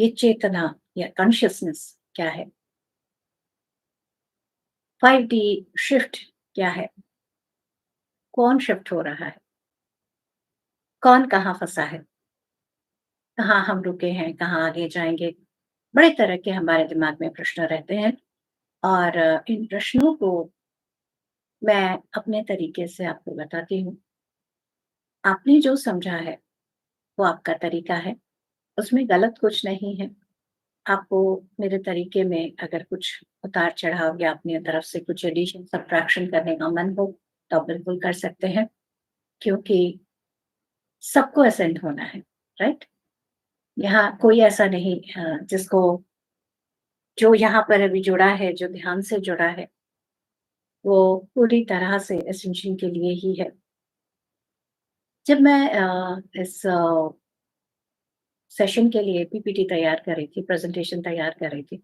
ये चेतना या कॉन्शियसनेस क्या है? 5D शिफ्ट क्या है? कौन शिफ्ट हो रहा है? कौन कहाँ फँसा है? कहाँ हम रुके हैं? कहाँ आगे जाएँगे? बड़े तरह के हमारे दिमाग में प्रश्न रहते हैं और इन प्रश्नों को मैं अपने तरीके से आपको बताती हूँ। आपने जो समझा है, वो आपका तरीका है, उसमें गलत कुछ नहीं है। आपको मेरे तरीके में अगर कुछ उतार-चढ़ाव या अपनी तरफ से कुछ एडिशन, सब्ट्रैक्शन करने का मन हो, तो आप बिल्कुल कर सकते हैं, क्योंकि सबको असेंड होना है, राइट? यहाँ कोई ऐसा नहीं जिसको जो यहाँ पर अभी जुड़ा है, जो ध्यान से जुड़ा है, वो पूरी तरह से असेंशन के लिए ही है। जब मैं इस सेशन के लिए पीपीटी तैयार कर रही थी, प्रेज़ेंटेशन तैयार कर रही थी,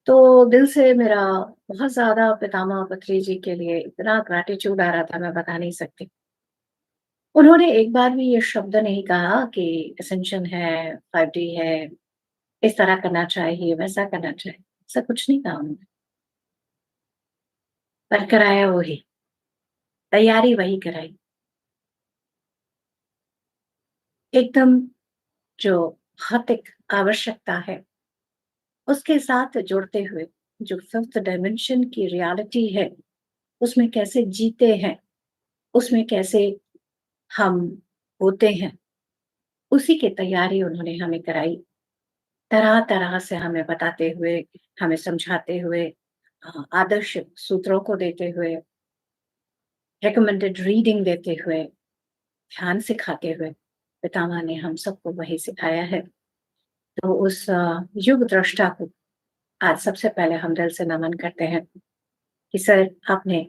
तो दिल से मेरा बहुत ज़्यादा पितामह पत्री जी के लिए इतना ग्रैटिट्यूड आ रहा था, मैं बता नहीं सकती। उन्होंने एक बार भी ये शब्द नहीं कहा कि असेंशन है, 5D है, इस तरह करना चाहिए, वैसा करना चाहिए, ऐसा कुछ नहीं कहा उन्होंने। पर कराया वही, तैयारी वही कराई। एकदम जो भौतिक आवश्यकता है, उसके साथ जुड़ते हुए जो फ़िफ्थ डायमेंशन की रियलिटी है, उसमें कैसे जीते हैं, उसमें कैसे हम होते हैं, उसी की तैयारी उन्होंने हमें कराई। तरह-तरह से हमें बताते हुए, हमें समझाते हुए, आदर्श सूत्रों को देते हुए, रिकमेंडेड रीडिंग देते हुए, ध्यान सिखाते हुए, पितामह ने हम सबको वही सिखाया है। तो उस युग द्रष्टा को आज सबसे पहले हम दिल से नमन करते हैं कि सर आपने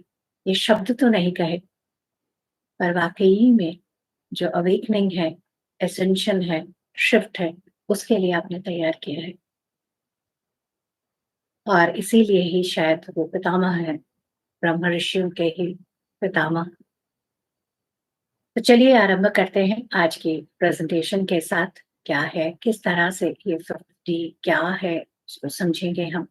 ये शब्द तो नहीं कहे, पर वाक़ई में जो अवेकनिंग है, एसेंशन है, शिफ्ट है, उसके लिए आपने तैयार किया है और इसीलिए ही शायद वो पितामह हैं, ब्रह्म ऋषियों के ही पितामह। तो चलिए आरंभ करते हैं आज की प्रेज़ेंटेशन के साथ। क्या है, किस तरह से ये 50 क्या है, उसको समझेंगे हम।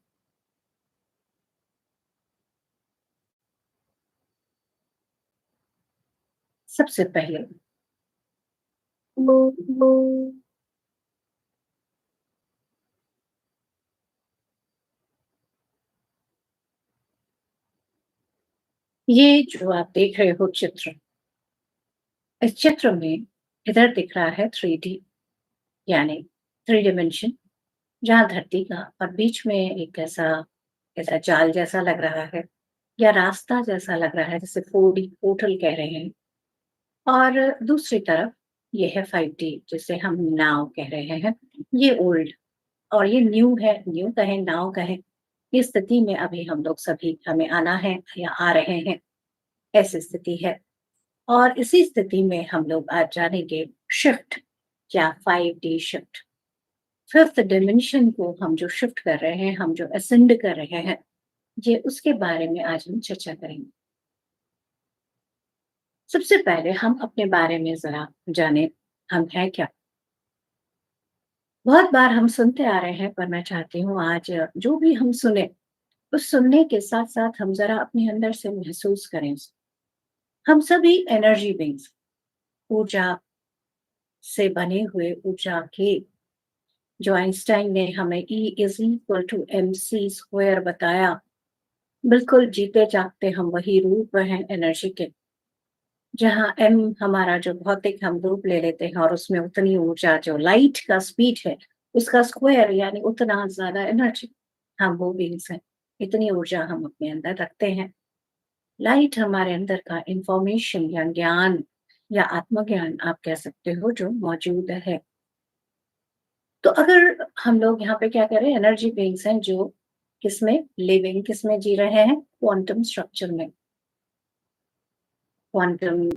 सबसे पहले ये जो आप देख रहे हो चित्र, इस चित्र में इधर दिख रहा है 3D यानी 3 डायमेंशन जहाँ धरती का और बीच में एक ऐसा ऐसा जाल जैसा लग रहा है या रास्ता जैसा लग रहा है जिसे 4D पोर्टल कह रहे हैं और दूसरी तरफ ये है 5D जिसे हम नाव कह रहे हैं। ये ओल्ड और ये न्यू है, न्यू कहें, नाउ कहें, इस स्थिति में अभी हम लोग सभी हमें आना है या आ रहे हैं, ऐसी स्थिति है। और इसी स्थिति में हम लोग आज जानेंगे शिफ्ट या 5D शिफ्ट। फिफ्थ डायमेंशन को हम जो शिफ्ट कर रहे हैं, हम जो असेंड कर रहे हैं, ये उसके बारे में आज हम चर्चा करेंगे। सबसे पहले हम अपने बारे में ज़रा जानें, हम हैं क्या? बहुत बार हम सुनते आ रहे हैं, पर मैं चाहती हूँ आज जो भी हम सुने, उस सुनने के साथ-साथ हम ज़रा अपने अंदर से महसूस करें उसे। हम सभी एनर्जी बीइंग्स, ऊर्जा से बने हुए ऊर्जा के जो आइंस्टाइन ने हमें E is equal to mc square बताया, बिल्कुल जीते जागते हम वही रूप हैं एनर्जी के, जहाँ m हमारा जो भौतिक हम रूप ले लेते हैं और उसमें उतनी ऊर्जा जो लाइट का स्पीड है, उसका स्क्वायर यानी उतना ज़्यादा एनर्जी, हम वो बीइंग्स हैं। इतनी ऊर्जा हम अपने अंदर रखते हैं। लाइट हमारे अंदर का इन्फॉर्मेशन या ज्ञान या आत्मज्ञान आप कह सकते हो जो मौजूद है। तो अगर हम लोग यहाँ पे क्या कर रहे हैं एनर्जी बीइंग्स हैं जो किसमें लिविंग किसमें जी रहे हैं क्वांटम स्ट्रक्चर में। क्वांटम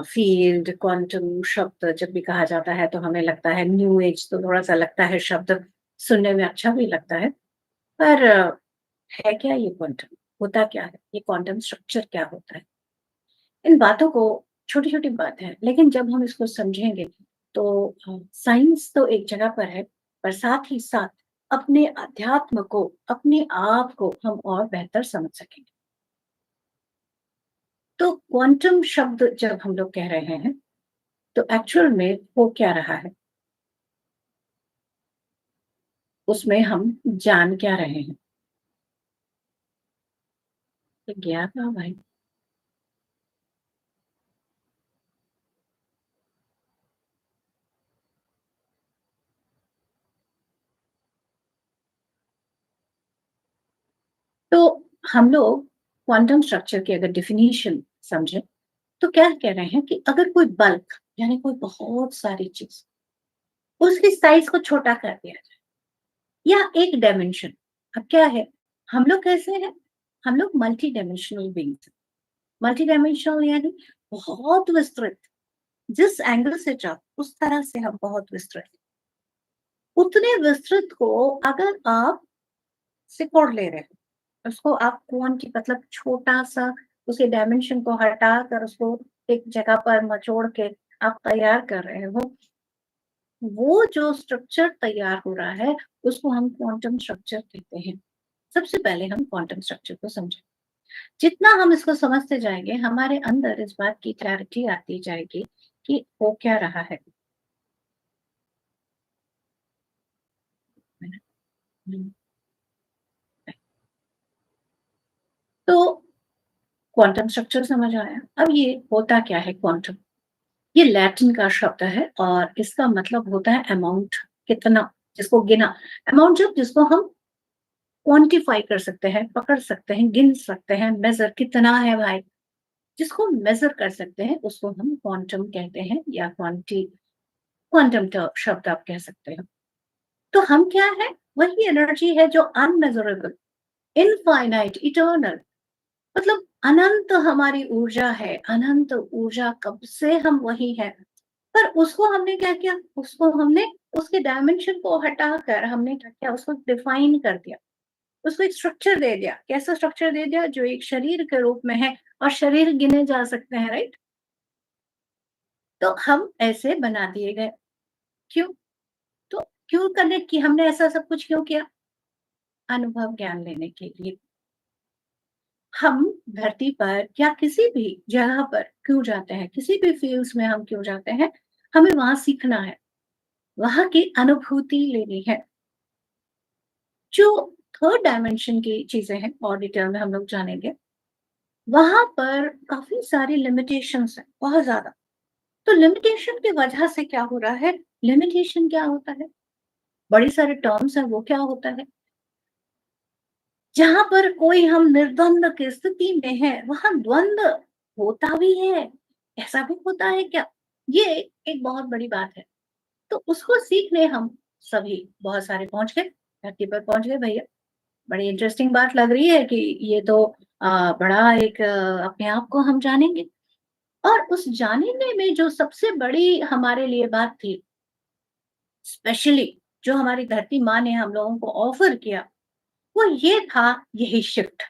फील्ड क्वांटम शब्द जब भी कहा जाता है तो हमें लगता है न्यू एज तो थोड़ा-सा लगता है शब्द सुनने में अच्छा भी लगता है। पर है क्या ये क्वांटम? होता क्या है? ये क्वांटम स्ट्रक्चर क्या होता है? इन बातों को छोटी-छोटी बात है, लेकिन जब हम इसको समझेंगे तो साइंस तो एक जगह पर है, पर साथ ही साथ अपने अध्यात्म को, अपने आप को हम और बेहतर समझ सकेंगे। तो क्वांटम शब्द जब हम लोग कह रहे हैं, तो एक्चुअल में हो क्या रहा है? उसमें हम जान क्या रहे हैं? तो गया था भाई। तो हम लोग क्वांटम स्ट्रक्चर की अगर डेफिनिशन समझें, तो क्या कह रहे हैं कि अगर कोई बल्क यानी कोई बहुत सारी चीज़, उसकी साइज़ को छोटा कर दिया जाए या एक डायमेंशन। अब क्या है, हम लोग कैसे हैं? हम लोग मल्टी डायमेंशनल बीइंग्स हैं। मल्टी डायमेंशनल यानी बहुत विस्तृत, जिस एंगल से चाहो उस तरह से हम बहुत विस्तृत। उतने विस्तृत को अगर आप सिकोड़ ले रहे हो, उसको आप क्वांटी मतलब छोटा-सा उसके डायमेंशन को हटाकर उसको एक जगह पर मचोड़ के आप तैयार कर रहे हो, वो जो स्ट्रक्चर तैयार हो रहा है, उसको हम क्वांटम स्ट्रक्चर कहते हैं। सबसे पहले हम क्वांटम स्ट्रक्चर को समझें। जितना हम इसको समझते जाएँगे, हमारे अंदर इस बात की क्लैरिटी आती जाएगी कि हो क्या रहा है। हुँ, तो क्वांटम स्ट्रक्चर समझ आया। अब ये होता क्या है क्वांटम? ये लैटिन का शब्द है और इसका मतलब होता है अमाउंट, कितना, जिसको गिना। अमाउंट जब जिसको हम क्वांटिफाई कर सकते हैं, पकड़ सकते हैं, गिन सकते हैं, मेज़र कितना है भाई, जिसको मेज़र कर सकते हैं, उसको हम क्वांटम कहते हैं या क्वांटम शब्द आप कह सकते हो। तो हम क्या है? वही एनर्जी है जो अनमेज़रेबल, इनफाइनाइट, इटर्नल, मतलब अनंत हमारी ऊर्जा है, अनंत ऊर्जा कब से हम वही हैं। पर उसको हमने क्या किया? उसको हमने उसके डायमेंशन को हटाकर हमने क्या किया? उसको डिफाइन कर दिया। उसको एक स्ट्रक्चर दे दिया। कैसा स्ट्रक्चर दे दिया? जो एक शरीर के रूप में है और शरीर गिने जा सकते हैं, राइट? तो हम ऐसे बना दिए गए। क्यों? तो क्यों करने की हमने ऐसा सब कुछ क्यों किया? अनुभव ज्ञान लेने के लिए। हम धरती पर या किसी भी जगह पर क्यों जाते हैं? किसी भी फ़ील्ड्स में हम क्यों जाते हैं? हमें वहाँ सीखना है, वहाँ की अनुभूति लेनी है। जो थर्ड डायमेंशन की चीज़ें हैं और डिटेल में हम लोग जानेंगे, वहाँ पर काफ़ी सारी लिमिटेशंस हैं, बहुत ज़्यादा। तो लिमिटेशन की वजह से क्या हो रहा है? लिमिटेशन क्या होता है? बड़े सारे टर्म्स हैं, वो क्या होता है? जहाँ पर कोई हम निर्द्वंद की स्थिति में हैं, वहाँ द्वंद होता भी है। ऐसा भी होता है क्या? ये एक बहुत बड़ी बात है। तो उसको सीखने हम सभी बहुत सारे पहुँच गए, धरती पर पहुँच गए भैया। बड़ी इंटरेस्टिंग बात लग रही है कि ये तो बड़ा एक अपने आप को हम जानेंगे और उस जानने में जो सबसे बड़ी हमारे लिए बात थी, स्पेशली जो हमारी धरती माँ ने हम लोगों को ऑफर किया, वो ये था, यही शिफ्ट।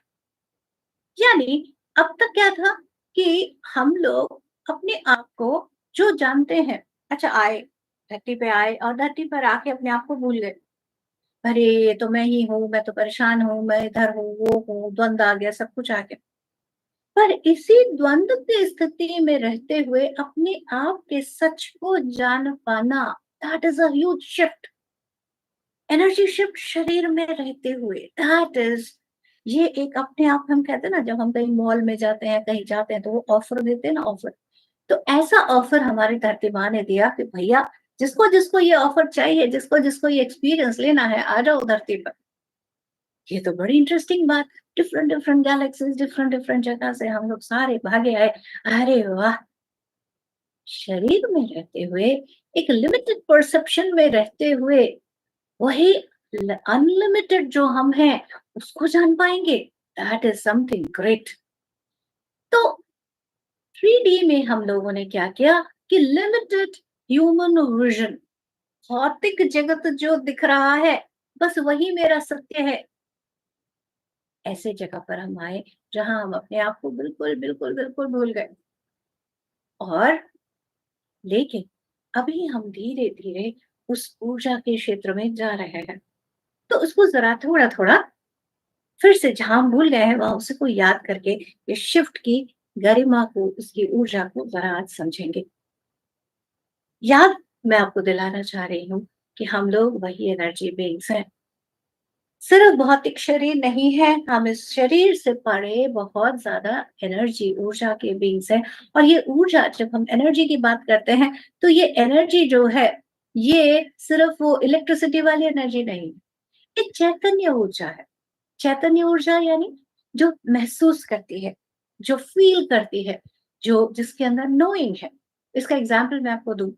यानी अब तक क्या था कि हम लोग अपने आप को जो जानते हैं, अच्छा आए, धरती पे आए और धरती पर आके अपने आप को भूल गए। अरे ये तो मैं ही हूँ, मैं तो परेशान हूँ, मैं इधर हूँ, वो हूँ, द्वंद आ गया, सब कुछ आ गया। पर इसी द्वंद की स्थिति में रहते हुए अपने आप के सच को जान पाना, that is a huge shift. Energy shift शरीर में रहते हुए, दैट इज़, ये एक अपने आप हम कहते हैं ना, जब हम कहीं मॉल में जाते हैं, कहीं जाते हैं तो वो ऑफर देते हैं ना ऑफर। तो ऐसा ऑफर हमारी धरती माँ ने दिया कि भैया जिसको-जिसको ये ऑफर चाहिए, जिसको-जिसको ये एक्सपीरियंस लेना है, आ जाओ धरती पर। ये तो बड़ी इंटरेस्टिंग बात, different different galaxies, different different जगह से हम लोग सारे भागे आए। अरे वाह! शरीर में रहते हुए, एक लिमिटेड परसेप्शन में रहते हुए, वही अनलिमिटेड जो हम हैं, उसको जान पाएँगे। That is something great. तो 3D में हम लोगों ने क्या किया कि लिमिटेड ह्यूमन विज़न, भौतिक जगत जो दिख रहा है, बस वही मेरा सत्य है। ऐसे जगह पर हम आए, जहाँ हम अपने आप को बिल्कुल, बिल्कुल, बिल्कुल भूल गए। और लेकिन अभी हम धीरे-धीरे उस ऊर्जा के क्षेत्र में जा रहे हैं। तो उसको ज़रा थोड़ा-थोड़ा फिर से जहाँ हम भूल गए हैं वहाँ उसी को याद करके इस शिफ्ट की गरिमा को, उसकी ऊर्जा को ज़रा आज समझेंगे। याद मैं आपको दिलाना चाह रही हूँ कि हम लोग वही एनर्जी बीइंग्स हैं। सिर्फ भौतिक शरीर नहीं है, हम इस शरीर से परे बहुत ज़्यादा एनर्जी, ऊर्जा के बीइंग्स हैं और ये ऊर्जा जब हम एनर्जी की बात करते हैं, तो ये एनर्जी जो है, ये सिर्फ वो इलेक्ट्रिसिटी वाली एनर्जी नहीं, ये चैतन्य ऊर्जा है। चैतन्य ऊर्जा यानी जो महसूस करती है, जो फ़ील करती है, जो जिसके अंदर नोइंग है। इसका एग्ज़ाम्पल मैं आपको दूँ,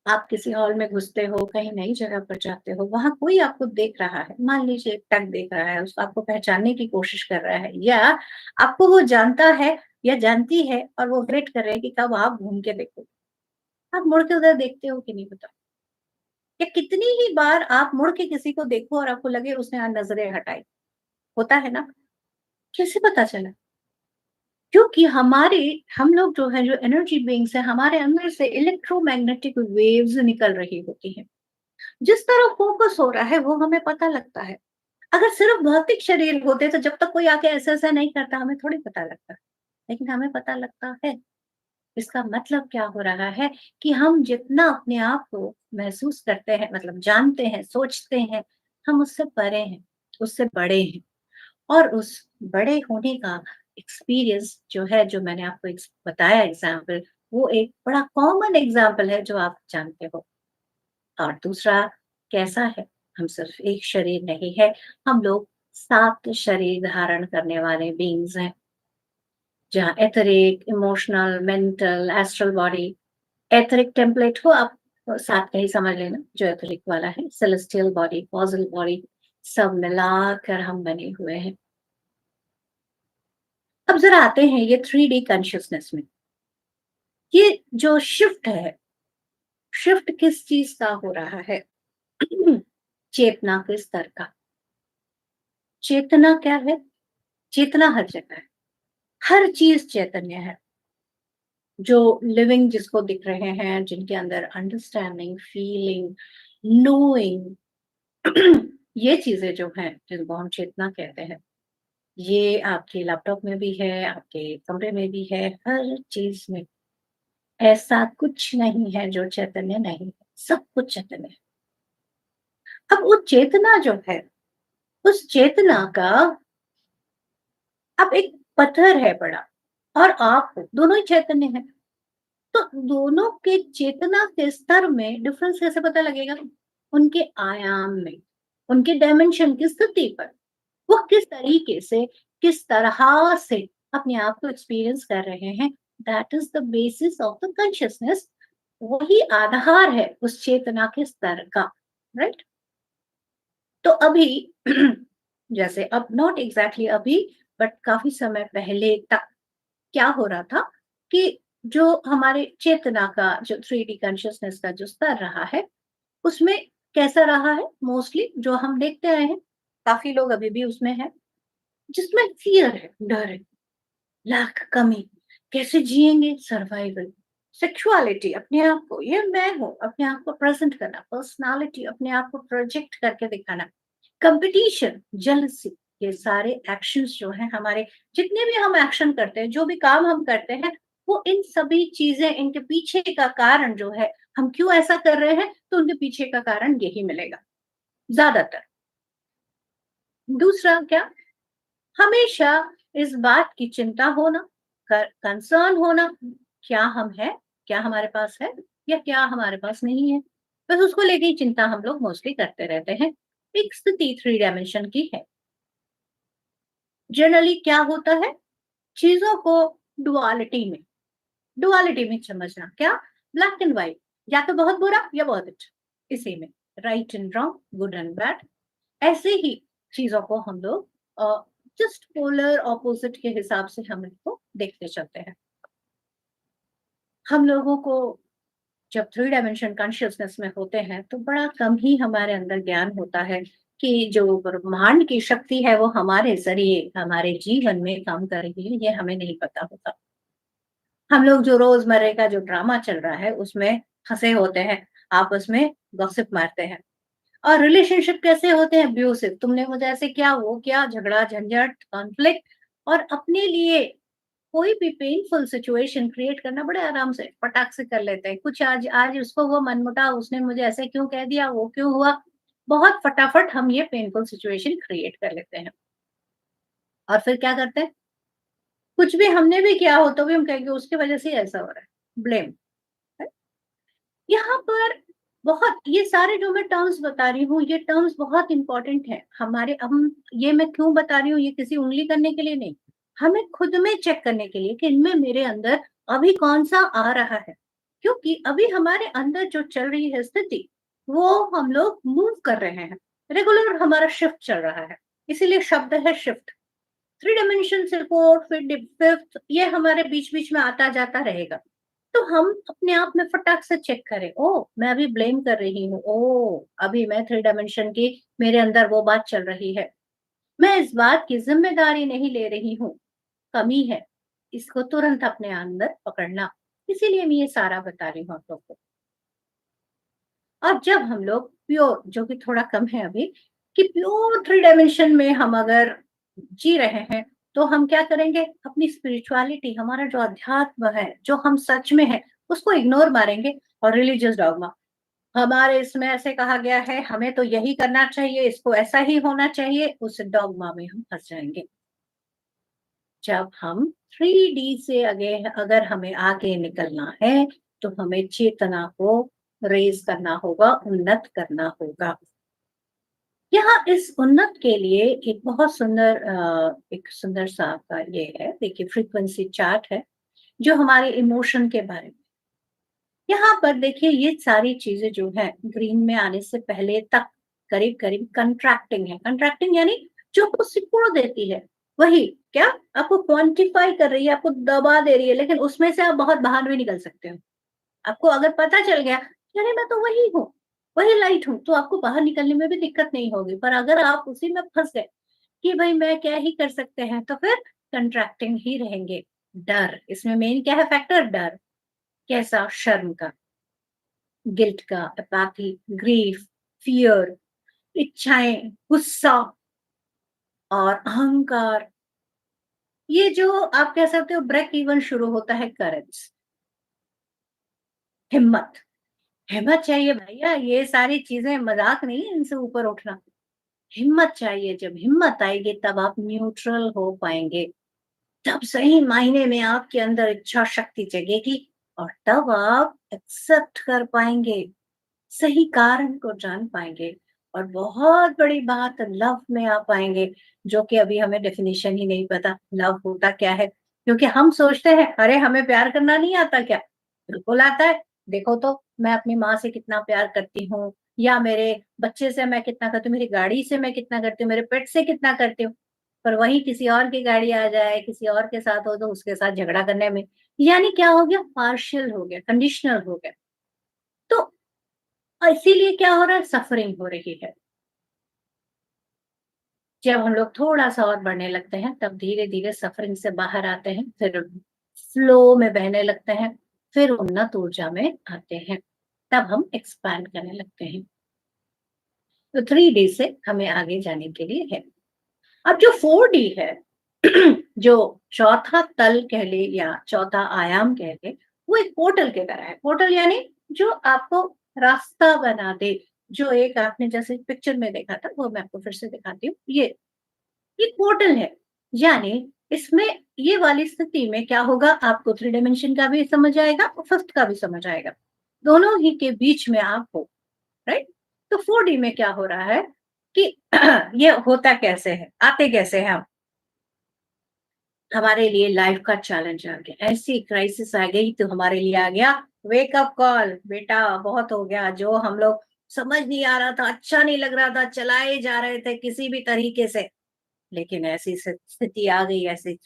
आप किसी हॉल में घुसते हो, कहीं नई जगह पर जाते हो, वहाँ कोई आपको देख रहा है, मान लीजिए एक टक देख रहा है, उसको आपको पहचानने की कोशिश कर रहा है या आपको वो जानता है या जानती है और वो वेट कर रहे हैं कि कब आप घूम के देखो। आप मुड़ के उधर देखते हो कि नहीं बताओ? या कितनी ही बार आप मुड़ के किसी को देखो और आपको लगे उसने नज़रें हटाई, होता है ना? कैसे पता चला? क्योंकि हमारे हम लोग जो है जो एनर्जी बीइंग्स हैं, हमारे अंदर से इलेक्ट्रोमैग्नेटिक वेव्स निकल रही होती हैं। जिस तरफ फ़ोकस हो रहा है वो हमें पता लगता है। अगर सिर्फ़ भौतिक शरीर होते तो जब तक कोई आके ऐसा-ऐसा नहीं करता हमें थोड़ी पता लगता। लेकिन हमें पता लगता है। इसका मतलब क्या हो रहा है कि हम जितना अपने आप को महसूस करते हैं मतलब जानते हैं, सोचते हैं, हम उससे परे हैं, उससे बड़े हैं। और उस बड़े होने का एक्सपीरियंस जो है, जो मैंने आपको बताया एग्ज़ाम्पल, वो एक बड़ा कॉमन एग्ज़ाम्पल है जो आप जानते हो। और दूसरा कैसा है, हम सिर्फ़ एक शरीर नहीं है, हम लोग 7 शरीर धारण करने वाले बीइंग्स हैं, जहाँ etheric, emotional, mental, astral body, etheric template को आप 7 का ही समझ लेना, जो एथरिक वाला है, सेलेस्टियल बॉडी, कॉज़ल बॉडी, सब मिलाकर हम बने हुए हैं। अब ज़रा आते हैं ये 3D कॉन्शसनेस में। ये जो शिफ्ट किस चीज़ का हो रहा है? चेतना के स्तर का। चेतना क्या है? चेतना हर जगह है। हर चीज़ चैतन्य है। जो लिविंग जिसको दिख रहे हैं, जिनके अंदर अंडरस्टैंडिंग, फीलिंग, नोइंग ये चीज़ें जो हैं, जिनको हम चेतना कहते हैं, ये आपके लैपटॉप में भी है, आपके कमरे में भी है, हर चीज़ में। ऐसा कुछ नहीं है जो चैतन्य नहीं है, सब कुछ चैतन्य है। अब वो चेतना जो है, उस चेतना का अब एक पत्थर है बड़ा और आप हो, दोनों ही चैतन्य हैं। तो दोनों के चेतना के स्तर में डिफरेंस कैसे पता लगेगा? उनके आयाम में, उनके डायमेंशन की स्थिति पर। वो किस तरीके से, किस तरह से अपने आप को एक्सपीरियंस कर रहे हैं, that is the basis of the consciousness. वही आधार है उस चेतना के स्तर का, राइट? तो अभी जैसे अब नॉट एग्ज़ैक्टली अभी, बट काफ़ी समय पहले तक क्या हो रहा था कि जो हमारे चेतना का जो 3D कॉन्शसनेस का जो स्तर रहा है, उसमें कैसा रहा है मोस्टली जो हम देखते आए हैं, काफ़ी लोग अभी भी उसमें हैं, जिसमें फ़ियर है, डर है, लाख कमी, कैसे जिएँगे सर्वाइवल, सेक्सुअलिटी अपने आप को ये मैं हूँ, अपने आप को प्रेज़ेंट करना, पर्सनैलिटी अपने आप को प्रोजेक्ट करके दिखाना, कंपटीशन, जेलसी, ये सारे एक्शंस जो हैं हमारे, जितने भी हम एक्शन करते हैं, जो भी काम हम करते हैं, वो इन सभी चीज़ें इनके पीछे का कारण जो है, हम क्यों ऐसा कर रहे हैं, तो उनके पीछे का कारण यही मिलेगा, ज़्यादातर। दूसरा क्या? हमेशा इस बात की चिंता होना, कंसर्न होना, क्या हम हैं, क्या हमारे पास है या क्या हमारे पास नहीं है, बस उसको लेके ही चिंता हम लोग मोस्टली करते रहते हैं। एक स्थिति थ्री डायमेंशन की है। जनरली क्या होता है, चीजों को डुअलिटी में समझना, क्या? ब्लैक एंड व्हाइट, या तो बहुत बुरा या बहुत अच्छा, इसी में right and wrong, good and bad, ऐसे ही चीज़ों को हम लोग जस्ट पोलर ऑपोज़िट के हिसाब से हम इनको देखते चलते हैं। हम लोगों को जब थ्री डायमेंशन कॉन्शियसनेस में होते हैं, तो बड़ा कम ही हमारे अंदर ज्ञान होता है कि जो ब्रह्मांड की शक्ति है, वो हमारे ज़रिए हमारे जीवन में काम कर रही है, ये हमें नहीं पता होता। हम लोग जो रोज़मर्रे का जो ड्रामा चल रहा है उसमें फँसे होते हैं, आपस में गॉसिप मारते हैं। और रिलेशनशिप कैसे होते हैं अब्यूसिव, तुमने मुझे ऐसे किया, वो किया, झगड़ा, झंझट, कॉन्फ्लिक्ट और अपने लिए कोई भी पेनफुल सिचुएशन क्रिएट करना बड़े आराम से फटाक से कर लेते हैं। कुछ आज आज उसको वो मनमुटाव, उसने मुझे ऐसे क्यों कह दिया, वो क्यों हुआ, बहुत फटाफट हम ये पेनफुल सिचुएशन क्रिएट कर लेते हैं। और फिर क्या करते हैं, कुछ भी हमने भी किया हो तो भी हम कहेंगे उसकी वजह से ही ऐसा हो रहा है, ब्लेम। यहाँ पर बहुत ये सारे जो मैं टर्म्स बता रही हूँ, ये टर्म्स बहुत इंपॉर्टेंट हैं हमारे। हम ये मैं क्यों बता रही हूँ, ये किसी उंगली करने के लिए नहीं, हमें खुद में चेक करने के लिए कि इनमें मेरे अंदर अभी कौन सा आ रहा है, क्योंकि अभी हमारे अंदर जो चल रही है स्थिति, वो हम लोग मूव कर रहे हैं, रेगुलर हमारा शिफ्ट चल रहा है, इसीलिए शब्द है शिफ्ट। थ्री डायमेंशन से फोर्थ, फिर फिफ्थ, ये हमारे बीच बीच में आता जाता रहेगा। तो हम अपने आप में फटाक से चेक करें, ओह! मैं अभी ब्लेम कर रही हूँ, ओह! अभी मैं 3 डायमेंशन की मेरे अंदर वो बात चल रही है। मैं इस बात की ज़िम्मेदारी नहीं ले रही हूँ, कमी है। इसको तुरंत अपने अंदर पकड़ना, इसीलिए मैं ये सारा बता रही हूँ आप लोग को। और जब हम लोग प्योर, जो कि थोड़ा कम है अभी, कि प्योर 3 डायमेंशन में हम अगर जी रहे हैं, तो हम क्या करेंगे? अपनी स्पिरिचुअलिटी, हमारा जो अध्यात्म है, जो हम सच में हैं, उसको इग्नोर मारेंगे और रिलीजियस डॉगमा, हमारे इसमें ऐसे कहा गया है, हमें तो यही करना चाहिए, इसको ऐसा ही होना चाहिए, उस डॉगमा में हम फँस जाएँगे। जब हम 3D से आगे अगर हमें आगे निकलना है, तो हमें चेतना को रेज़ करना होगा, उन्नत करना होगा। यहाँ इस उन्नत के लिए एक बहुत सुंदर एक सुंदर सा आपका ये है, देखिए फ्रीक्वेंसी चार्ट है, जो हमारे इमोशन के बारे में। यहाँ पर देखिए ये सारी चीज़ें जो हैं, ग्रीन में आने से पहले तक करीब-करीब कंट्रैक्टिंग है। कंट्रैक्टिंग यानी जो आपको सिकुड़ देती है, वही क्या आपको क्वांटिफ़ाई कर रही है, आपको दबा दे रही है, लेकिन उसमें से आप बहुत बाहर भी निकल सकते हो। आपको अगर पता चल गया कि अरे मैं तो वही हूँ, वही लाइट हूँ, तो आपको बाहर निकलने में भी दिक्कत नहीं होगी। पर अगर आप उसी में फँस गए कि भई मैं क्या ही कर सकते हैं, तो फिर कंट्रैक्टिंग ही रहेंगे। डर, इसमें मेन क्या है फैक्टर, डर। कैसा? शर्म का, गिल्ट का, अपैथी, ग्रीफ, फ़ियर, इच्छाएँ, गुस्सा और अहंकार। ये जो आप कह सकते हो ब्रेक इवन शुरू होता है करेज, हिम्मत। हिम्मत चाहिए भैया, ये सारी चीज़ें मज़ाक नहीं है इनसे ऊपर उठना। हिम्मत चाहिए, जब हिम्मत आएगी तब आप न्यूट्रल हो पाएँगे। तब सही मायने में आपके अंदर इच्छा शक्ति जगेगी और तब आप एक्सेप्ट कर पाएँगे, सही कारण को जान पाएँगे और बहुत बड़ी बात लव में आ पाएँगे, जो कि अभी हमें डेफिनिशन ही नहीं पता, लव होता क्या है? क्योंकि हम सोचते हैं, अरे! हमें प्यार करना नहीं आता क्या? बिल्कुल आता है। देखो तो मैं अपनी माँ से कितना प्यार करती हूँ या मेरे बच्चे से मैं कितना करती हूँ, मेरी गाड़ी से मैं कितना करती हूँ, मेरे पेट से कितना करती हूँ। पर वहीं किसी और की गाड़ी आ जाए, किसी और के साथ हो तो उसके साथ झगड़ा करने में, यानी क्या हो गया? पार्शियल हो गया, कंडीशनल हो गया। तो इसीलिए क्या हो रहा है? सफरिंग हो रही है। जब हम लोग थोड़ा-सा और बढ़ने लगते हैं, तब धीरे-धीरे सफरिंग से बाहर आते हैं, फिर फ्लो में बहने लगते हैं, फिर उन्नत ऊर्जा में आते हैं, तब हम एक्सपैंड करने लगते हैं। तो 3D से हमें आगे जाने के लिए है। अब जो 4D है, जो चौथा तल कह लें या चौथा आयाम कह लें, वो एक पोर्टल की तरह है। पोर्टल यानी जो आपको रास्ता बना दे, जो एक आपने जैसे पिक्चर में देखा था, वो मैं आपको फिर से दिखाती हूँ। ये पोर्टल है, यानी इसमें ये वाली स्थिति में क्या होगा, आपको 3 डायमेंशन का भी समझ आएगा और 5th का भी समझ आएगा। दोनों ही के बीच में आप हो, राइट? तो 4D में क्या हो रहा है कि ये होता कैसे है, आते कैसे हैं हम? हमारे लिए लाइफ का चैलेंज आ गया, ऐसी क्राइसिस आ गई तो हमारे लिए आ गया वेक अप कॉल, बेटा बहुत हो गया, जो हम लोग समझ नहीं आ रहा था, अच्छा नहीं लग रहा था, चलाए जा रहे थे किसी भी तरीके से, लेकिन ऐसी स्थिति आ गई, ऐसी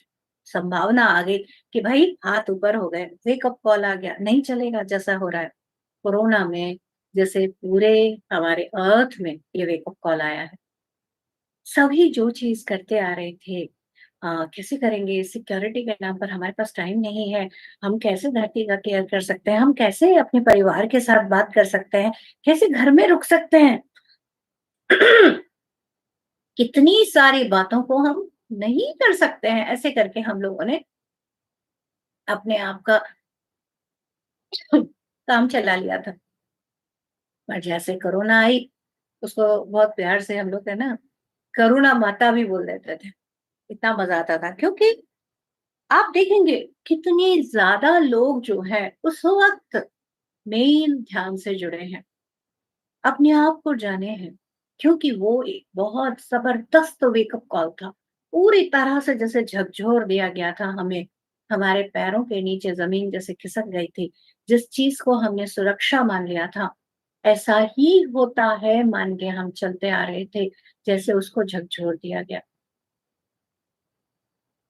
संभावना आ गई कि भाई हाथ ऊपर हो गए, वेकअप कॉल आ गया, नहीं चलेगा जैसा हो रहा है। कोरोना में जैसे पूरे हमारे अर्थ में ये वेकअप कॉल आया है। सभी जो चीज करते आ रहे थे, कैसे करेंगे? सिक्योरिटी के नाम पर हमारे पास टाइम नहीं है, हम कैसे धरती का केयर कर सकते हैं? हम कैसे अपने परिवार के साथ बात कर सकते हैं? कैसे घर में रुक सकते हैं? कितनी सारी बातों को हम नहीं कर सकते हैं, ऐसे करके हम लोगों ने अपने आप का काम चला लिया था। और जैसे कोरोना आई, उसको बहुत प्यार से हम लोग है ना, करुणा माता भी बोल देते थे। इतना मज़ा आता था क्योंकि आप देखेंगे कितने ज़्यादा लोग जो हैं उस वक़्त मेन ध्यान से जुड़े हैं, अपने आप को जाने हैं, क्योंकि वो एक बहुत ज़बरदस्त वेकअप कॉल था। पूरी तरह से जैसे झकझोर दिया गया था हमें, हमारे पैरों के नीचे ज़मीन जैसे खिसक गई थी। जिस चीज़ को हमने सुरक्षा मान लिया था, ऐसा ही होता है मान के हम चलते आ रहे थे, जैसे उसको झकझोर दिया गया।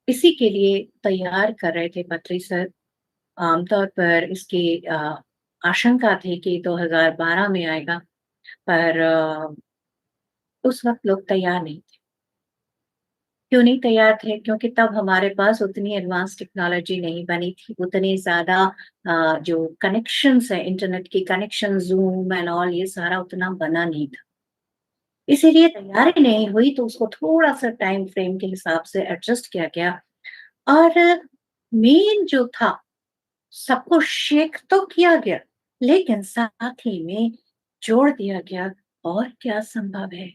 इसी के लिए तैयार कर रहे थे पटरी सर। आमतौर पर इसकी आशंका थी कि 2012 में आएगा, पर उस वक़्त लोग तैयार नहीं थे। क्यों नहीं तैयार थे? क्योंकि तब हमारे पास उतनी एडवांस टेक्नोलॉजी नहीं बनी थी, उतनी ज़्यादा जो कनेक्शंस हैं, इंटरनेट की कनेक्शन, ज़ूम एंड ऑल ये सारा उतना बना नहीं था। इसीलिए तैयारी नहीं हुई तो उसको थोड़ा-सा टाइम फ्रेम के हिसाब से एडजस्ट किया गया और मेन जो था सबको शेक तो किया गया, लेकिन साथ ही में जोड़ दिया गया और क्या संभव है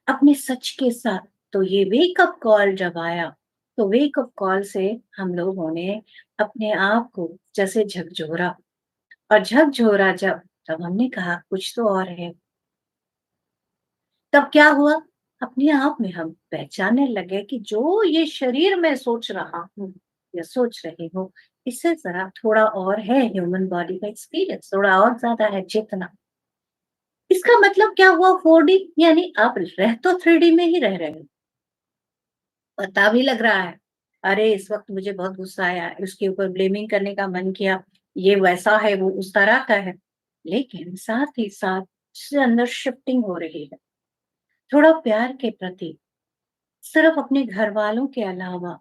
अपने सच के साथ। तो ये वेकअप कॉल जब आया, तो वेकअप कॉल से हम लोगों ने अपने आप को जैसे झकझोरा और झकझोरा जब, तब हमने कहा कुछ तो और है। तब क्या हुआ? अपने आप में हम पहचानने लगे कि जो ये शरीर मैं सोच रहा हूँ या सोच रही हूँ, इससे ज़रा थोड़ा और है ह्यूमन बॉडी का एक्सपीरियंस, थोड़ा और ज़्यादा है चेतना। इसका मतलब क्या हुआ 4D यानी आप रह तो 3D में ही रह रहे हो। पता भी लग रहा है। अरे! इस वक़्त मुझे बहुत गुस्सा आया, उसके ऊपर ब्लेमिंग करने का मन किया, ये वैसा है, वो उस तरह का है। लेकिन साथ ही साथ उससे अंदर शिफ्टिंग हो रही है। थोड़ा प्यार के प्रति, सिर्फ़ अपने घरवालों के अलावा,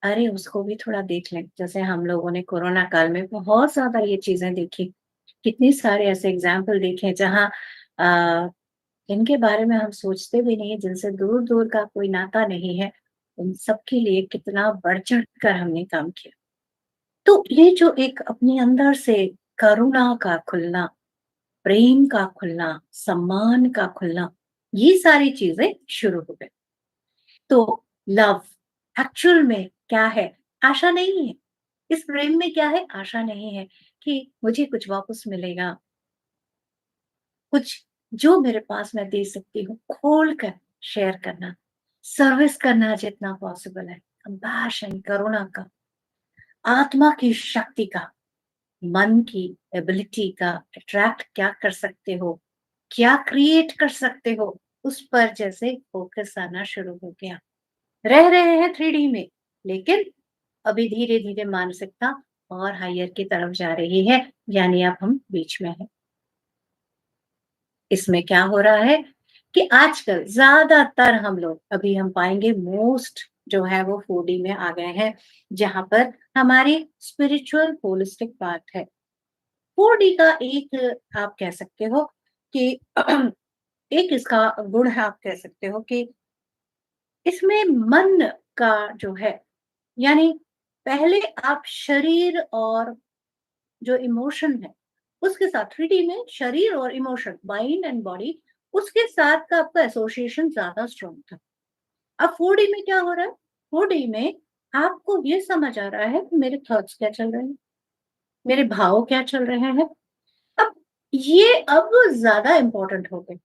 अरे! उसको भी थोड़ा देख लें। जैसे हम लोगों ने कोरोना काल में बहुत ज़्यादा ये चीज़ें देखी। कितने सारे ऐसे एग्ज़ाम्पल देखे जहाँ अ, जिनके बारे में हम सोचते भी नहीं, जिनसे दूर-दूर का कोई नाता नहीं है, उन सबके लिए कितना बढ़-चढ़ कर हमने काम किया। तो ये जो एक अपने अंदर से करुणा का खुलना, प्रेम का खुलना, सम्मान का खुलना, ये सारी चीज़ें शुरू हो गई। तो लव एक्चुअल में क्या है? आशा नहीं है। इस प्रेम में क्या है? आशा नहीं है कि मुझे कुछ वापस मिलेगा, कुछ जो मेरे पास मैं दे सकती हूँ, खोल कर शेयर करना, सर्विस करना जितना पॉसिबल है, कंपैशन, करुणा का, आत्मा की शक्ति का, मन की एबिलिटी का अट्रैक्ट क्या कर सकते हो, क्या क्रिएट कर सकते हो, उस पर जैसे फोकस आना शुरू हो गया। रह रहे हैं 3D में, लेकिन अभी धीरे-धीरे मानसिकता और हायर की तरफ जा रही है, यानी अब हम बीच में हैं। इसमें क्या हो रहा है कि आजकल ज़्यादातर हम लोग अभी हम पाएँगे मोस्ट जो है वो 4D में आ गए हैं, जहाँ पर हमारी स्पिरिचुअल होलिस्टिक बात है। 4D का एक आप कह सकते हो कि एक इसका गुण है आप कह सकते हो कि इसमें मन का जो है यानी पहले आप शरीर और जो इमोशन है, उसके साथ 3D में शरीर और इमोशन, माइंड एंड बॉडी उसके साथ का आपका एसोसिएशन ज़्यादा स्ट्रॉन्ग था। अब 4D में क्या हो रहा है? 4D में आपको ये समझ आ रहा है कि मेरे थॉट्स क्या चल रहे हैं, मेरे भाव क्या चल रहे हैं। अब ये अब ज़्यादा इम्पोर्टेंट हो गए।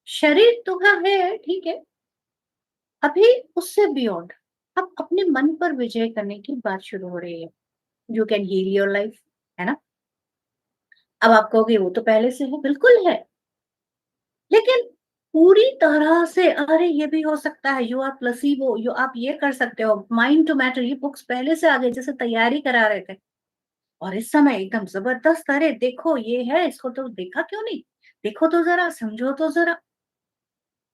शरीर तो है, ठीक है। अभी उससे बियॉन्ड अब अपने मन पर विजय करने की बात शुरू हो रही है। You can heal your life, है ना? अब आप कहोगे वो तो पहले से है, बिल्कुल है। लेकिन पूरी तरह से अरे ये भी हो सकता है, यू आर प्लेसिबो, यू आप ये कर सकते हो, माइंड टू मैटर ये बुक्स पहले से आ गई जैसे तैयारी करा रहे थे। और इस समय एकदम ज़बरदस्त अरे देखो ये है, इसको तो देखा क्यों नहीं? देखो तो ज़रा, समझो तो ज़रा।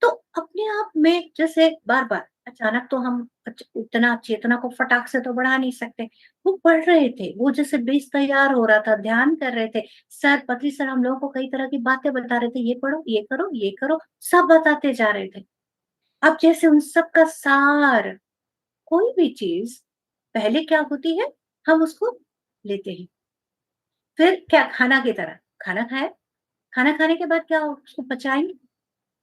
तो अपने आप में जैसे बार-बार अचानक तो हम उतना चेतना को फटाक से तो बढ़ा नहीं सकते। वो पढ़ रहे थे, वो जैसे बेस तैयार हो रहा था, ध्यान कर रहे थे। सर, पति सर हम लोगों को कई तरह की बातें बता रहे थे, ये पढ़ो, ये करो, ये करो, सब बताते जा रहे थे। अब जैसे उन सब का सार, कोई भी चीज़ पहले क्या होती है, हम उसको लेते हैं। फिर क्या, खाना की तरह, खाना खाया, खाना खाने के बाद क्या उसको पचाएँगे,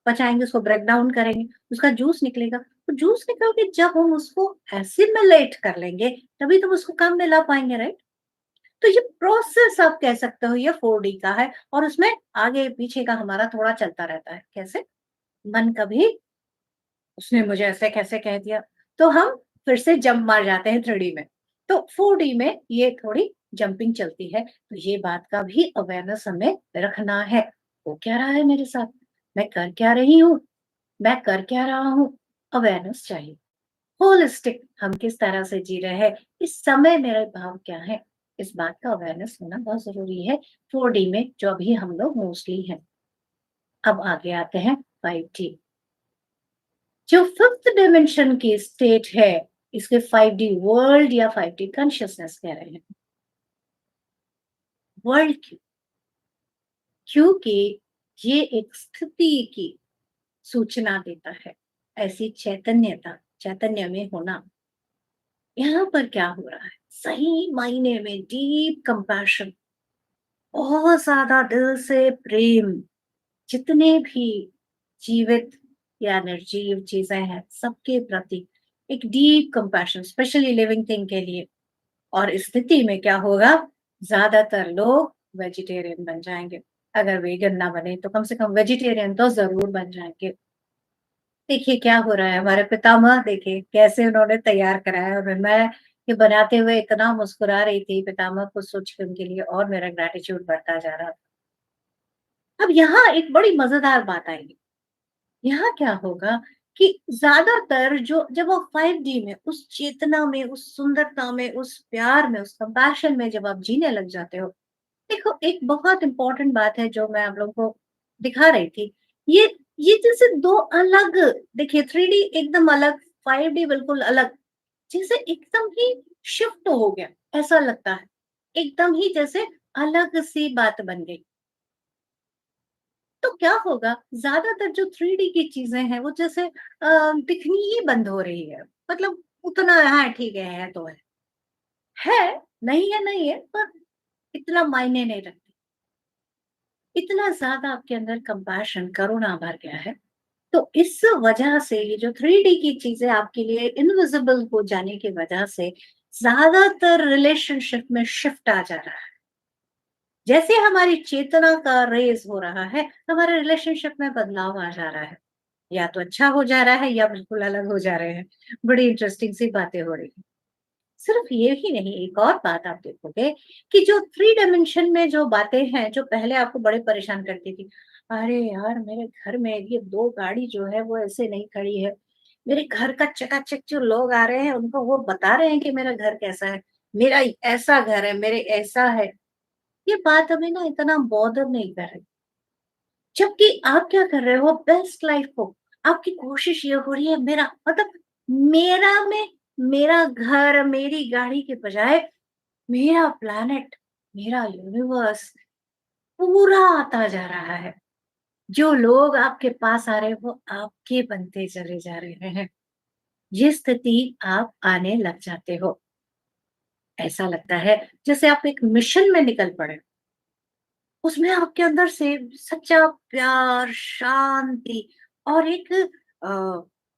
पचाएँगे, उसको ब्रेक डाउन करेंगे, उसका जूस निकलेगा। तो जूस निकल के जब हम उसको एसिमिलेट कर लेंगे, तभी तो उसको काम में ला पाएँगे, राइट? तो ये प्रोसेस आप कह सकते हो, ये 4D का है और उसमें आगे-पीछे का हमारा थोड़ा चलता रहता है। कैसे? मन कभी उसने मुझे ऐसे कैसे कह दिया, तो हम फिर से जंप मार जाते हैं 3D में। तो 4D में ये थोड़ी जंपिंग चलती है, तो ये बात का भी अवेयरनेस हमें रखना है। हो क्या रहा है मेरे साथ? मैं कर क्या रही हूँ? मैं कर क्या रहा हूँ? अवेयरनेस चाहिए। होलिस्टिक हम किस तरह से जी रहे हैं, इस समय मेरे भाव क्या हैं, इस बात का अवेयरनेस होना बहुत ज़रूरी है 4D में जो अभी हम लोग मोस्टली हैं। अब आगे आते हैं 5D। जो फिफ्थ डायमेंशन की स्टेट है, इसके 5D वर्ल्ड या 5D कॉन्शियसनेस कह रहे हैं। वर्ल्ड क्यों? क्योंकि ये एक स्थिति की सूचना देता है, ऐसी चैतन्यता, चैतन्य में होना। यहाँ पर क्या हो रहा है? सही मायने में डीप कंपैशन, बहुत ज्यादा दिल से प्रेम, जितने भी जीवित या निर्जीव चीजें हैं सबके प्रति एक deep compassion, specially living thing के लिए। और इस स्थिति में क्या होगा, ज्यादातर लोग वेजिटेरियन बन जाएंगे। अगर वेगन ना बने तो कम से कम वेजिटेरियन तो जरूर बन जाएंगे। देखिए क्या हो रहा है, हमारे पितामह देखिए कैसे उन्होंने तैयार कराया, और मैं ये बनाते हुए इतना मुस्कुरा रही थी पितामह को सोच के उनके लिए, और मेरा ग्रैटिट्यूड बढ़ता जा रहा था। अब यहाँ एक बड़ी मजेदार बात आएगी। यहाँ क्या होगा कि ज्यादातर जो जब आप 5D में, उस चेतना में, उस सुंदरता में, उस प्यार में, उस कंपैशन में जब आप जीने लग जाते हो, देखो एक बहुत इंपॉर्टेंट बात है जो मैं आप लोगों को दिखा रही थी। ये ये जैसे दो अलग, देखिए 3D एकदम अलग, 5D बिल्कुल अलग, जैसे एकदम ही शिफ्ट हो गया, ऐसा लगता है। एकदम ही जैसे अलग सी बात बन गई। तो क्या होगा, ज्यादातर जो 3D की चीजें हैं वो जैसे दिखनी ही बंद हो रही है। मतलब उतना, हाँ ठीक है तो है, नहीं है नहीं है, पर इतना मायने नहीं रखती। इतना ज़्यादा आपके अंदर कंपैशन, करुणा भर गया है। तो इस वजह से ये जो 3D की चीज़ें आपके लिए इनविजिबल हो जाने की वजह से ज़्यादातर रिलेशनशिप में शिफ्ट आ जा रहा है। जैसे हमारी चेतना का रेज़ हो रहा है, हमारे रिलेशनशिप में बदलाव आ जा रहा है। या तो अच्छा हो जा रहा है या बिल्कुल अलग हो जा रहे हैं। बड़ी इंटरेस्टिंग सी बातें हो रही हैं। सिर्फ ये ही नहीं, एक और बात आप देखोगे कि जो 3 डायमेंशन में जो बातें हैं, जो पहले आपको बड़े परेशान करती थी। अरे यार! मेरे घर में ये 2 गाड़ी जो है वो ऐसे नहीं खड़ी है। मेरे घर का चकाचक जो लोग आ रहे हैं उनको वो बता रहे हैं कि मेरा घर कैसा है। मेरा ऐसा घर है, मेरे ऐसा है। ये बात हमें ना इतना बॉदर नहीं कर रही। जबकि आप क्या कर रहे हो, बेस्ट लाइफ को, आपकी कोशिश ये हो रही है मेरा मतलब, मेरा में, मेरा घर, मेरी गाड़ी के बजाय मेरा प्लैनेट, मेरा यूनिवर्स पूरा आता जा रहा है। जो लोग आपके पास आ रहे हैं वो आपके बनते चले जा रहे हैं। ये स्थिति आप आने लग जाते हो। ऐसा लगता है जैसे आप एक मिशन में निकल पड़े। उसमें आपके अंदर से सच्चा प्यार, शांति और एक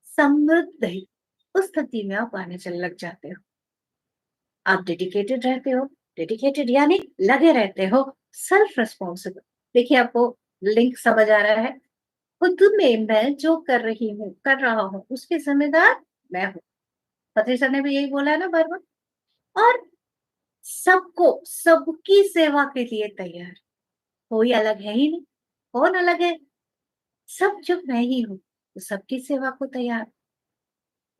समृद्धि, उस स्थिति में आप आने चल लग जाते हो। आप डेडिकेटेड रहते हो, डेडिकेटेड यानी लगे रहते हो, सेल्फ रिस्पॉन्सिबल। देखिए आपको लिंक समझ आ रहा है? खुद में मैं जो कर रही हूँ, कर रहा हूँ, उसकी ज़िम्मेदार मैं हूँ। पति सर ने भी यही बोला है ना बार-बार। और सबको, सबकी सेवा के लिए तैयार, कोई अलग है ही नहीं। कौन अलग है? सब जब मैं ही हूँ, तो सबकी सेवा को तैयार।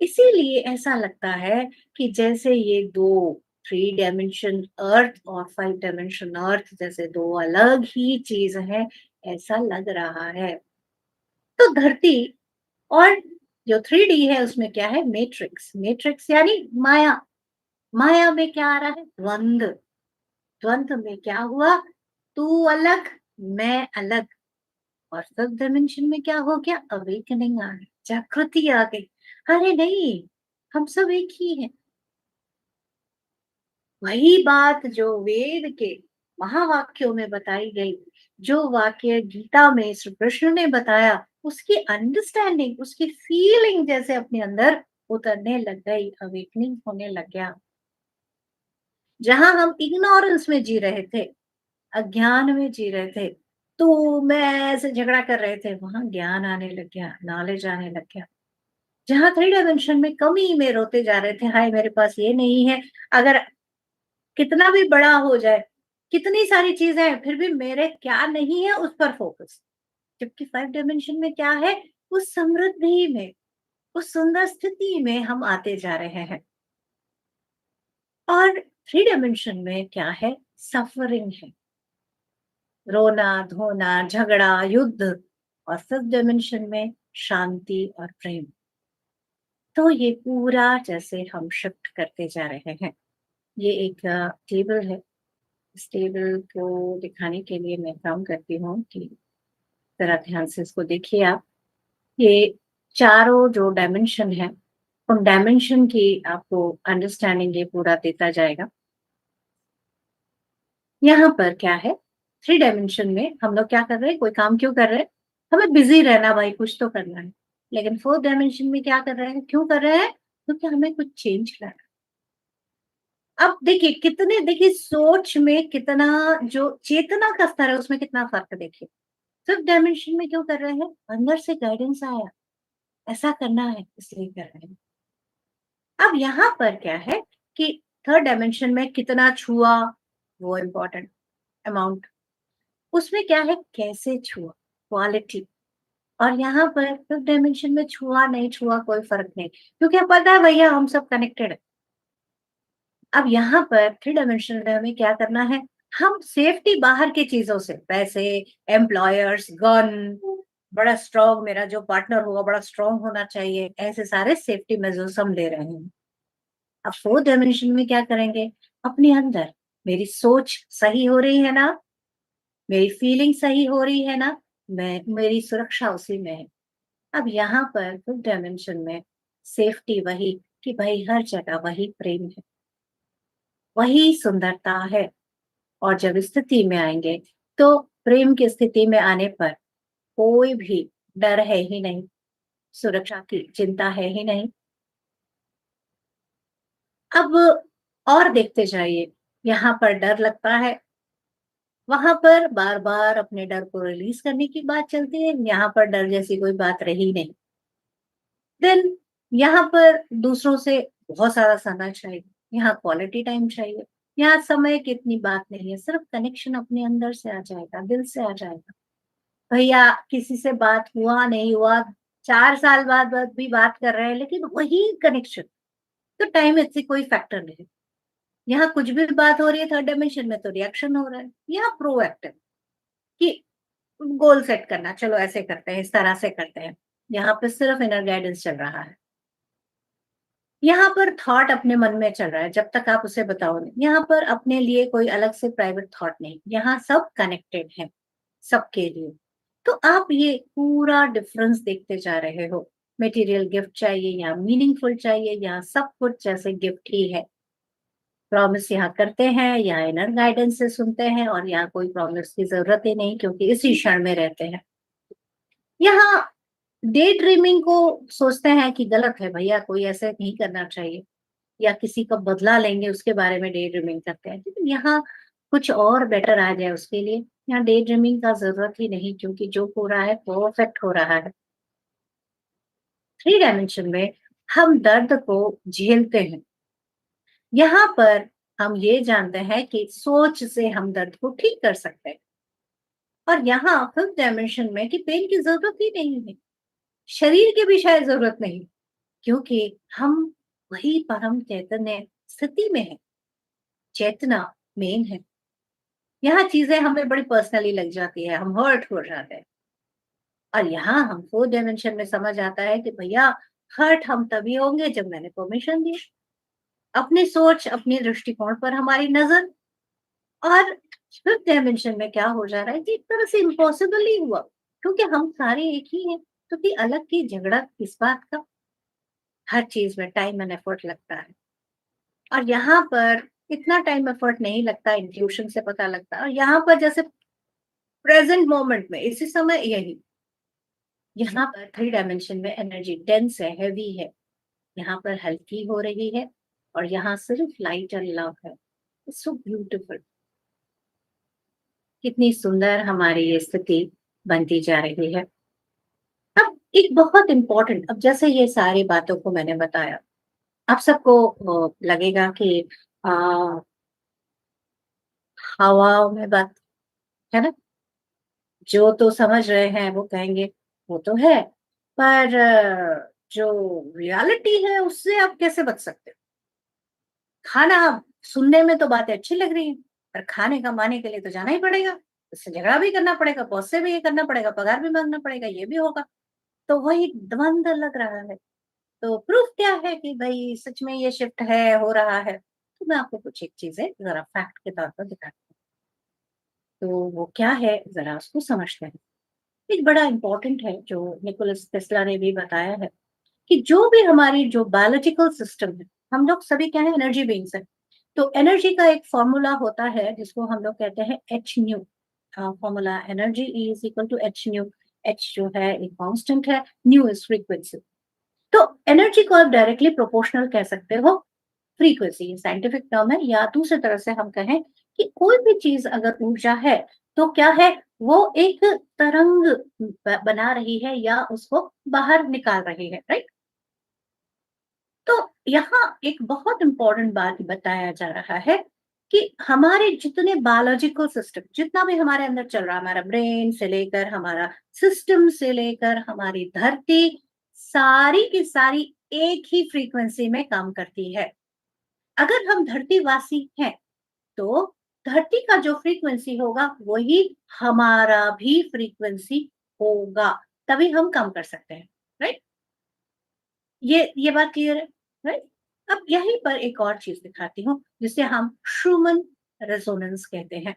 इसीलिए ऐसा लगता है कि जैसे ये 2 3 डायमेंशन अर्थ और 5 डायमेंशन अर्थ जैसे 2 अलग ही चीज़ हैं, ऐसा लग रहा है। तो धरती और जो 3D है उसमें क्या है? मैट्रिक्स, मैट्रिक्स यानी माया। माया में क्या आ रहा है? द्वंद। द्वंद में क्या हुआ? तू अलग, मैं अलग। और फिफ्थ डायमेंशन में क्या हो गया? अवेकनिंग आ गई, जागृति आ गई। अरे नहीं, हम सब एक ही हैं। वही बात जो वेद के महावाक्यों में बताई गई, जो वाक्य गीता में श्री कृष्ण ने बताया, उसकी अंडरस्टैंडिंग, उसकी फीलिंग जैसे अपने अंदर उतरने लग गई, अवेकनिंग होने लग गया। जहां हम इग्नोरेंस में जी रहे थे, अज्ञान में जी रहे थे, तो मैं ऐसे झगड़ा कर रहे थे, वहां ज्ञान आने लग गया, नॉलेज आने लग गया। जहां थ्री डायमेंशन में कमी में रोते जा रहे थे, हाय मेरे पास ये नहीं है, अगर कितना भी बड़ा हो जाए, कितनी सारी चीजें हैं, फिर भी मेरे क्या नहीं है उस पर फोकस। जबकि फाइव डायमेंशन में क्या है? उस समृद्धि में, उस सुंदर स्थिति में हम आते जा रहे हैं। और थ्री डायमेंशन में क्या है? सफरिंग है, रोना धोना, झगड़ा, युद्ध। और फिफ्थ डायमेंशन में शांति और प्रेम। तो ये पूरा जैसे हम शिफ्ट करते जा रहे हैं। ये एक टेबल है। इस टेबल को दिखाने के लिए मैं काम करती हूँ कि जरा ध्यान से इसको देखिए आप। ये चारों जो डायमेंशन है, उन डायमेंशन की आपको अंडरस्टैंडिंग ये पूरा देता जाएगा। यहाँ पर क्या है? थ्री डायमेंशन में हम लोग क्या कर रहे हैं? कोई काम क्यों कर रहे हैं? हमें बिजी रहना भाई, कुछ तो करना है। लेकिन फोर्थ डायमेंशन में क्या कर रहे हैं? क्यों कर रहे हैं? क्योंकि हमें कुछ चेंज करना है। अब देखिए कितने, देखिए सोच में कितना, जो चेतना का स्तर है उसमें कितना फर्क देखिए। फिफ्थ डायमेंशन में क्यों कर रहे हैं? अंदर से गाइडेंस आया, ऐसा करना है इसलिए कर रहे हैं। अब यहाँ पर क्या है कि थर्ड डायमेंशन में कितना छुआ, वो इम्पोर्टेंट, अमाउंट। उसमें क्या है? कैसे छुआ, क्वालिटी। और यहाँ पर फिफ्थ डायमेंशन में छुआ नहीं छुआ कोई फर्क नहीं, क्योंकि अब पता है भैया हम सब कनेक्टेड है। अब यहाँ पर थ्री डायमेंशनल में हमें क्या करना है? हम सेफ्टी बाहर की चीजों से, पैसे, एम्प्लॉयर्स, गन, बड़ा स्ट्रॉन्ग, मेरा जो पार्टनर होगा बड़ा स्ट्रॉन्ग होना चाहिए, ऐसे सारे सेफ्टी मेजर्स हम ले रहे हैं। अब फोर्थ डायमेंशन में क्या करेंगे? अपने अंदर मेरी सोच सही हो रही है ना, मेरी फीलिंग सही हो रही है ना, मैं, मेरी सुरक्षा उसी में है। अब यहाँ पर फिफ्थ डायमेंशन में सेफ्टी वही, कि भाई हर जगह वही प्रेम है, वही सुंदरता है। और जब इस स्थिति में आएंगे, तो प्रेम की स्थिति में आने पर कोई भी डर है ही नहीं, सुरक्षा की चिंता है ही नहीं। अब और देखते जाइए, यहाँ पर डर लगता है, वहां पर बार बार अपने डर को रिलीज करने की बात चलती है, यहाँ पर डर जैसी कोई बात रही नहीं। देन यहाँ पर दूसरों से बहुत सारा समय चाहिए, यहाँ क्वालिटी टाइम चाहिए। यहाँ समय की इतनी बात नहीं है, सिर्फ कनेक्शन अपने अंदर से आ जाएगा, दिल से आ जाएगा। भैया किसी से बात हुआ नहीं हुआ, 4 साल बाद भी बात कर रहे हैं, लेकिन वही कनेक्शन। तो टाइम ऐसे कोई फैक्टर नहीं। यहाँ कुछ भी बात हो रही है थर्ड डायमेंशन में, तो रिएक्शन हो रहा है। यहाँ प्रोएक्टिव, कि गोल सेट करना, चलो ऐसे करते हैं, इस तरह से करते हैं। यहाँ पे सिर्फ इनर गाइडेंस चल रहा है। यहाँ पर थॉट अपने मन में चल रहा है, जब तक आप उसे बताओ नहीं। यहाँ पर अपने लिए कोई अलग से प्राइवेट थॉट नहीं, यहाँ सब कनेक्टेड है, सबके लिए। तो आप ये पूरा डिफरेंस देखते जा रहे हो। मटेरियल गिफ्ट चाहिए या मीनिंगफुल चाहिए, यहाँ सब कुछ जैसे गिफ्ट ही है। प्रॉमिस यहाँ करते हैं, यहाँ इनर गाइडेंस से सुनते हैं, और यहाँ कोई प्रॉमिस की जरूरत ही नहीं, क्योंकि इसी क्षण में रहते हैं। यहाँ डे ड्रीमिंग को सोचते हैं कि गलत है भैया, कोई ऐसे नहीं करना चाहिए, या किसी का बदला लेंगे उसके बारे में डे ड्रीमिंग करते हैं, लेकिन यहाँ कुछ और बेटर आ जाए उसके लिए यहाँ डे ड्रीमिंग का जरूरत ही नहीं, क्योंकि जो हो रहा है परफेक्ट हो रहा है। थ्री डायमेंशन में हम दर्द को झेलते हैं, यहाँ पर हम ये जानते हैं कि सोच से हम दर्द को ठीक कर सकते हैं। और यहाँ फिफ्थ डायमेंशन में कि पेन की जरूरत ही नहीं है, शरीर की भी शायद जरूरत नहीं, क्योंकि हम वही परम चैतन्य स्थिति में है। चेतना मेन है। यहाँ चीजें हमें बड़ी पर्सनली लग जाती है, हम हर्ट हो जाते हैं। और यहाँ हम फोर्थ डायमेंशन में समझ आता है कि भैया हर्ट हम तभी होंगे जब मैंने परमिशन दी। अपनी सोच, अपनी दृष्टिकोण पर हमारी नज़र, और फिफ्थ डायमेंशन में क्या हो जा रहा है कि एक तरह से इम्पॉसिबल ही हुआ, क्योंकि हम सारे एक ही हैं, तो कि अलग की झगड़ा किस बात का? हर चीज़ में टाइम एंड एफर्ट लगता है, और यहाँ पर इतना टाइम एफर्ट नहीं लगता, इंट्यूशन से पता लगता है। और यहाँ पर जैसे प्रेजेंट मोमेंट में इसी समय यही, यहाँ पर थ्री डायमेंशन में एनर्जी डेंस है, हैवी है, यहाँ पर हल्की हो रही है, और यहाँ सिर्फ लाइट और लव है। सो ब्यूटीफुल, कितनी सुंदर हमारी ये स्थिति बनती जा रही है। अब एक बहुत इंपॉर्टेंट, अब जैसे ये सारी बातों को मैंने बताया, आप सबको लगेगा कि आ, हवा में बात है ना, जो तो समझ रहे हैं वो कहेंगे वो तो है, पर जो रियलिटी है उससे आप कैसे बच सकते हो? खाना, सुनने में तो बातें अच्छी लग रही हैं, पर खाने कमाने के लिए तो जाना ही पड़ेगा, उससे झगड़ा भी करना पड़ेगा, बॉस से भी ये करना पड़ेगा, पगार भी मांगना पड़ेगा, ये भी होगा। तो वही द्वंद लग रहा है। तो प्रूफ क्या है कि भई सच में ये शिफ्ट है, हो रहा है? तो मैं आपको कुछ एक चीज़ें ज़रा फैक्ट के तौर पर दिखाती हूँ। तो वो क्या है, ज़रा उसको समझते हैं। एक बड़ा इम्पोर्टेंट है जो निकोलस टेस्ला ने भी बताया है, कि जो भी हमारी जो बायोलॉजिकल सिस्टम है, हम लोग सभी क्या है, एनर्जी बीइंग्स हैं। तो एनर्जी का एक फ़ॉर्मूला होता है जिसको हम लोग कहते हैं h nu. Formula energy is equal to h nu. H जो है एक कांस्टेंट है, न्यू इज़ फ्रीक्वेंसी। तो एनर्जी को आप डायरेक्टली प्रोपोर्शनल कह सकते हो फ्रीक्वेंसी, ये साइंटिफिक टर्म है, या दूसरी तरह से हम कहें कि कोई भी चीज अगर ऊर्जा है तो क्या है, वो एक तरंग बना रही है या उसको बाहर निकाल रही है, राइट? तो यहाँ एक बहुत इंपॉर्टेंट बात बताया जा रहा है कि हमारे जितने बायोलॉजिकल सिस्टम, जितना भी हमारे अंदर चल रहा है, हमारा ब्रेन से लेकर हमारा सिस्टम से लेकर हमारी धरती, सारी की सारी एक ही फ्रीक्वेंसी में काम करती है। अगर हम धरतीवासी हैं, तो धरती का जो फ्रीक्वेंसी होगा वही हमारा भी फ्रीक्वेंसी होगा, तभी हम काम कर सकते हैं, राइट? ये बात क्लियर है, राइट? अब यहीं पर एक और चीज दिखाती हूँ जिसे हम शूमन रेजोनेंस कहते हैं।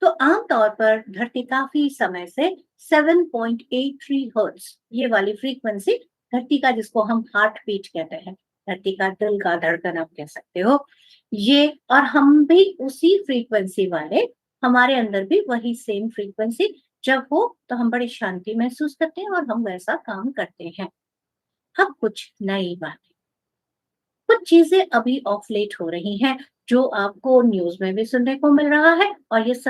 तो आमतौर पर धरती काफी समय से 7.83 हर्ट्ज, ये वाली फ्रीक्वेंसी, धरती का जिसको हम हार्ट बीट कहते हैं, धरती का दिल का धड़कन आप कह सकते हो, ये, और हम भी उसी फ्रीक्वेंसी वाले, हमारे अंदर भी वही सेम फ्रीक्वेंसी जब हो तो हम बड़ी शांति महसूस करते हैं और हम वैसा काम करते हैं। अब कुछ नई बातें, कुछ चीजें अभी ऑफ लेट हो रही हैं जो आपको न्यूज में भी सुनने को मिल रहा है, और ये सब